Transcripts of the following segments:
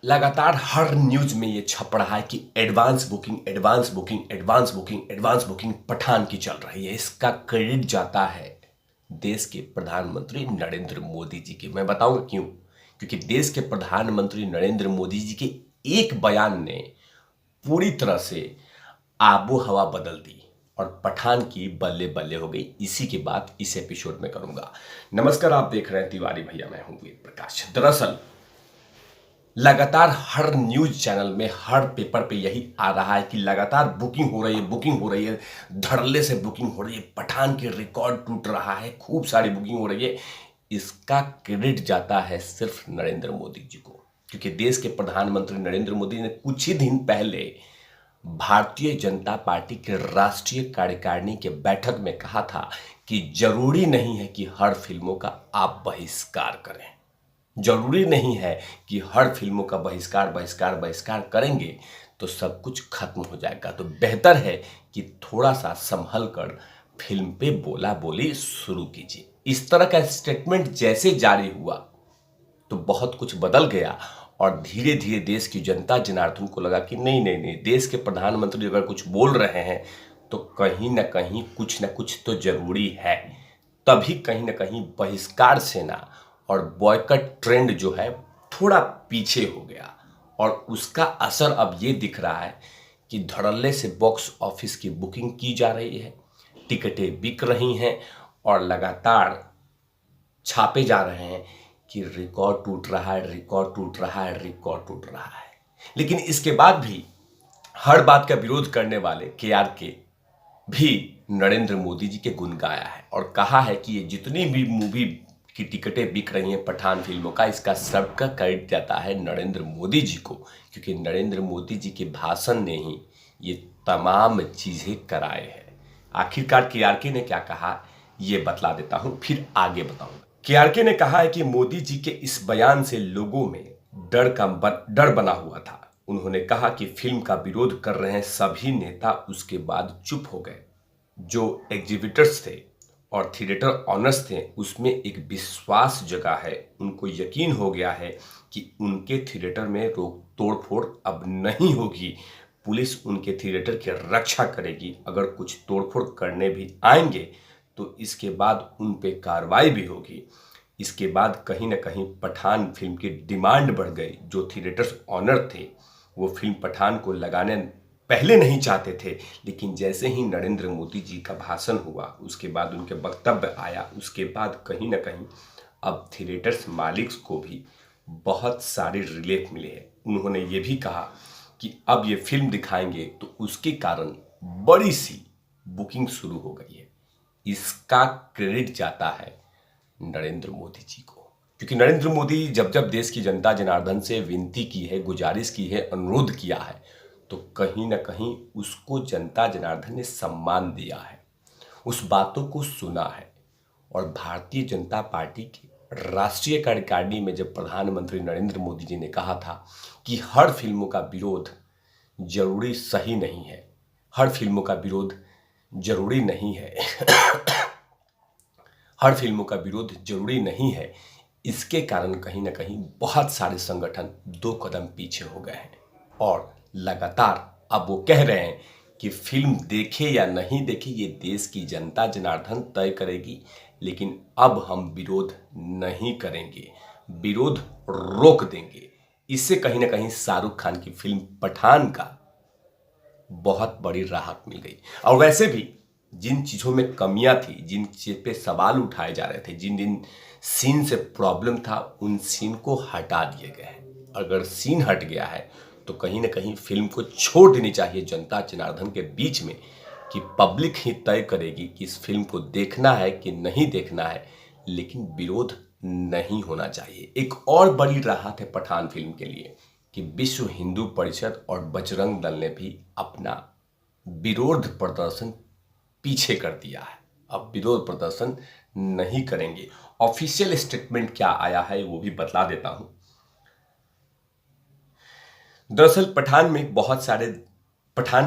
लगातार हर न्यूज में ये छप रहा है कि advance booking advance booking advance booking advance booking Pathaan की चल रही है। इसका क्रेडिट जाता है देश के प्रधानमंत्री नरेंद्र मोदी जी की। मैं बताऊंगा क्यों। क्योंकि देश के प्रधानमंत्री नरेंद्र मोदी जी के एक बयान ने पूरी तरह से आबो हवा बदल दी और पठान की बल्ले बल्ले हो गई। इसी की बात इस एपिसोड में करूंगा। नमस्कार, आप देख रहे हैं तिवारी भैया, मैं हूं वेद प्रकाश। दरअसल लगातार हर न्यूज चैनल में हर पेपर पे यही आ रहा है कि लगातार बुकिंग हो रही है, धड़ल्ले से बुकिंग हो रही है, पठान के रिकॉर्ड टूट रहा है, खूब सारी बुकिंग हो रही है। इसका क्रेडिट जाता है सिर्फ नरेंद्र मोदी जी को। क्योंकि देश के प्रधानमंत्री नरेंद्र मोदी ने कुछ ही दिन पहले भारतीय जनता पार्टी के राष्ट्रीय कार्यकारिणी के बैठक में कहा था कि जरूरी नहीं है कि हर फिल्मों का आप बहिष्कार करें। जरूरी नहीं है कि हर फिल्मों का बहिष्कार बहिष्कार बहिष्कार करेंगे तो सब कुछ खत्म हो जाएगा। तो बेहतर है कि थोड़ा सा संभल कर फिल्म पे बोला बोली शुरू कीजिए। इस तरह का स्टेटमेंट जैसे जारी हुआ तो बहुत कुछ बदल गया और धीरे धीरे देश की जनता जनार्दन को लगा कि नहीं नहीं नहीं, देश के प्रधानमंत्री अगर कुछ बोल रहे हैं तो कहीं ना कहीं कुछ ना कुछ तो जरूरी है। तभी कहीं ना कहीं बहिष्कार सेना और बॉयकट ट्रेंड जो है थोड़ा पीछे हो गया और उसका असर अब ये दिख रहा है कि धड़ल्ले से बॉक्स ऑफिस की बुकिंग की जा रही है, टिकटें बिक रही हैं और लगातार छापे जा रहे हैं कि रिकॉर्ड टूट रहा है, रिकॉर्ड टूट रहा है, रिकॉर्ड टूट रहा है। लेकिन इसके बाद भी हर बात का विरोध करने वाले के भी नरेंद्र मोदी जी के गुण गाया है और कहा है कि ये जितनी भी मूवी की टिकटें बिक रही हैं पठान फिल्मों का, इसका सबका क्रेडिट जाता है नरेंद्र मोदी जी को। क्योंकि नरेंद्र मोदी जी के भाषण ने ही ये तमाम चीज़ें कराए हैं। आखिरकार के ने क्या कहा ये बतला देता हूं, फिर आगे बताऊंगा। के ने कहा है कि मोदी जी के इस बयान से लोगों में डर बना हुआ था। उन्होंने कहा कि फिल्म का विरोध कर रहे हैं सभी नेता उसके बाद चुप हो गए। जो एग्जिबिटर्स थे और थिएटर ऑनर्स थे उसमें एक विश्वास जगा है, उनको यकीन हो गया है कि उनके थिएटर में रोक तोड़फोड़ अब नहीं होगी। पुलिस उनके थिएटर की रक्षा करेगी। अगर कुछ तोड़फोड़ करने भी आएंगे तो इसके बाद उन पे कार्रवाई भी होगी। इसके बाद कहीं ना कहीं पठान फिल्म की डिमांड बढ़ गई। जो थिएटर्स ऑनर थे वो फिल्म पठान को लगाने पहले नहीं चाहते थे, लेकिन जैसे ही नरेंद्र मोदी जी का भाषण हुआ, उसके बाद उनके वक्तव्य आया, उसके बाद कहीं ना कहीं अब थिएटर्स मालिक को भी बहुत सारे रिलीफ मिले हैं। उन्होंने ये भी कहा कि अब ये फिल्म दिखाएंगे तो उसके कारण बड़ी सी बुकिंग शुरू हो गई है। इसका क्रेडिट जाता है नरेंद्र मोदी जी को। क्योंकि नरेंद्र मोदी जब जब देश की जनता जनार्दन से विनती की है, गुजारिश की है, अनुरोध किया है तो कहीं ना कहीं उसको जनता जनार्दन ने सम्मान दिया है, उस बातों को सुना है। और भारतीय जनता पार्टी की राष्ट्रीय कार्यकारिणी में जब प्रधानमंत्री नरेंद्र मोदी जी ने कहा था कि हर फिल्मों का विरोध जरूरी सही नहीं है, हर फिल्मों का विरोध जरूरी नहीं है हर फिल्मों का विरोध जरूरी नहीं है, इसके कारण कहीं ना कहीं बहुत सारे संगठन दो कदम पीछे हो गए हैं और लगातार अब वो कह रहे हैं कि फिल्म देखे या नहीं देखे ये देश की जनता जनार्दन तय करेगी, लेकिन अब हम विरोध नहीं करेंगे, विरोध रोक देंगे। इससे कहीं ना कहीं शाहरुख खान की फिल्म पठान का बहुत बड़ी राहत मिल गई। और वैसे भी जिन चीज़ों में कमियां थी, जिन चीज़ पे सवाल उठाए जा रहे थे, जिन जिन सीन से प्रॉब्लम था, उन सीन को हटा दिए गए हैं। अगर सीन हट गया है तो कहीं ना कहीं फिल्म को छोड़ देनी चाहिए जनता जनार्दन के बीच में कि पब्लिक ही तय करेगी कि इस फिल्म को देखना है कि नहीं देखना है, लेकिन विरोध नहीं होना चाहिए। एक और बड़ी राहत है पठान फिल्म के लिए कि विश्व हिंदू परिषद और बजरंग दल ने भी अपना विरोध प्रदर्शन पीछे कर दिया है। अब विरोध प्रदर्शन नहीं करेंगे। ऑफिशियल स्टेटमेंट क्या आया है वो भी बतला देता हूं। दरअसल पठान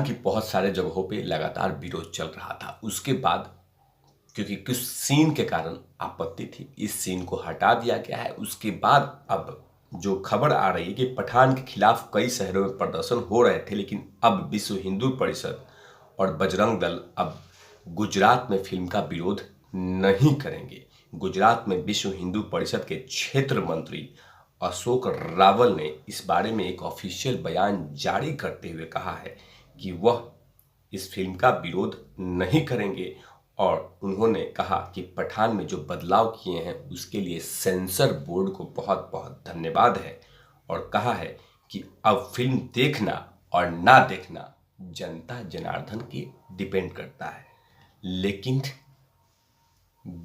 की बहुत सारे जगहों पे लगातार विरोध चल रहा था। उसके बाद क्योंकि कुछ सीन के कारण आपत्ति थी, इस सीन को हटा दिया गया है। उसके बाद अब जो खबर आ रही है कि पठान के खिलाफ कई शहरों में प्रदर्शन हो रहे थे, लेकिन अब विश्व हिंदू परिषद और बजरंग दल अब गुजरात में फिल्म का विरोध नहीं करेंगे। गुजरात में विश्व हिंदू परिषद के क्षेत्र मंत्री अशोक रावल ने इस बारे में एक ऑफिशियल बयान जारी करते हुए कहा है कि वह इस फिल्म का विरोध नहीं करेंगे और उन्होंने कहा कि पठान में जो बदलाव किए हैं उसके लिए सेंसर बोर्ड को बहुत बहुत धन्यवाद है और कहा है कि अब फिल्म देखना और ना देखना जनता जनार्दन की डिपेंड करता है, लेकिन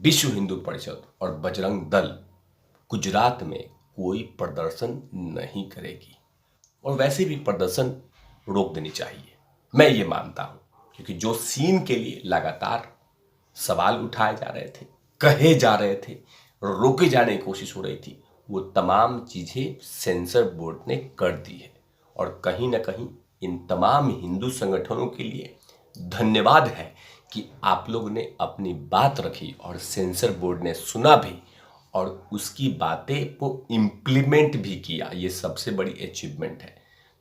विश्व हिंदू परिषद और बजरंग दल गुजरात में कोई प्रदर्शन नहीं करेगी और वैसे भी प्रदर्शन रोक देनी चाहिए, मैं ये मानता हूं, क्योंकि जो सीन के लिए लगातार सवाल उठाए जा रहे थे, कहे जा रहे थे, रोके जाने की कोशिश हो रही थी, वो तमाम चीजें सेंसर बोर्ड ने कर दी है और कहीं ना कहीं इन तमाम हिंदू संगठनों के लिए धन्यवाद है कि आप लोग ने अपनी बात रखी और सेंसर बोर्ड ने सुना भी और उसकी बातें को इम्प्लीमेंट भी किया। ये सबसे बड़ी अचीवमेंट है।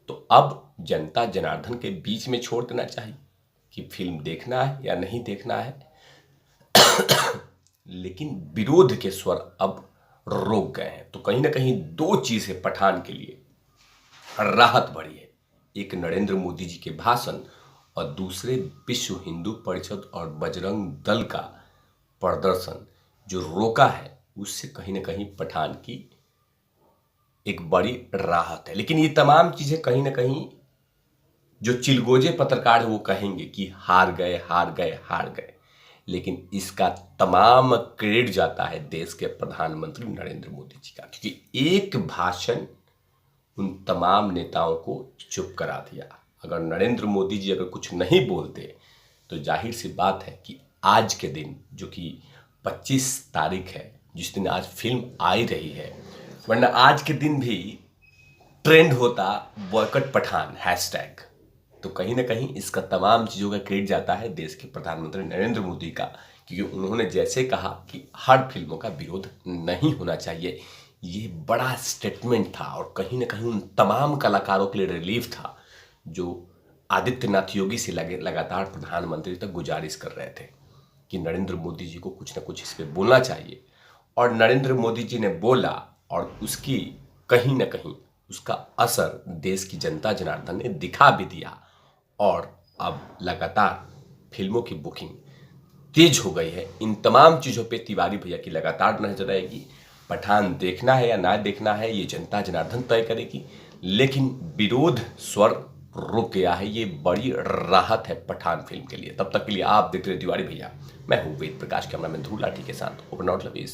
तो अब जनता जनार्दन के बीच में छोड़ देना चाहिए कि फिल्म देखना है या नहीं देखना है, लेकिन विरोध के स्वर अब रोक गए हैं। तो कहीं ना कहीं दो चीजें पठान के लिए राहत भरी है, एक नरेंद्र मोदी जी के भाषण और दूसरे विश्व हिंदू परिषद और बजरंग दल का प्रदर्शन जो रोका है, उससे कहीं ना कहीं पठान की एक बड़ी राहत है। लेकिन ये तमाम चीजें कहीं ना कहीं जो चिलगोजे पत्रकार है वो कहेंगे कि हार गए हार गए हार गए, लेकिन इसका तमाम क्रेडिट जाता है देश के प्रधानमंत्री नरेंद्र मोदी जी का, क्योंकि एक भाषण उन तमाम नेताओं को चुप करा दिया। अगर नरेंद्र मोदी जी अगर कुछ नहीं बोलते तो जाहिर सी बात है कि आज के दिन जो कि 25 तारीख है, जिस दिन आज फिल्म आई रही है, वरना आज के दिन भी ट्रेंड होता बॉयकट पठान हैशटैग। तो कहीं ना कहीं इसका तमाम चीज़ों का क्रेडिट जाता है देश के प्रधानमंत्री नरेंद्र मोदी का, क्योंकि उन्होंने जैसे कहा कि हर फिल्मों का विरोध नहीं होना चाहिए, ये बड़ा स्टेटमेंट था और कहीं ना कहीं उन तमाम कलाकारों के लिए रिलीफ था जो आदित्यनाथ योगी से लगातार प्रधानमंत्री तक गुजारिश कर रहे थे कि नरेंद्र मोदी जी को कुछ ना कुछ इस पर बोलना चाहिए। और नरेंद्र मोदी जी ने बोला और उसकी कहीं ना कहीं उसका असर देश की जनता जनार्दन ने दिखा भी दिया और अब लगातार फिल्मों की बुकिंग तेज हो गई है। इन तमाम चीज़ों पे तिवारी भैया की लगातार नजर रहेगी। पठान देखना है या ना देखना है ये जनता जनार्दन तय करेगी, लेकिन विरोध स्वर रुक गया है, ये बड़ी राहत है पठान फिल्म के लिए। तब तक के लिए आप देखते रहे तिवारी भैया। मैं हूँ वेद प्रकाश, कैमरामैन ध्रुव लाठी के साथ। ओवर नॉट लवीज।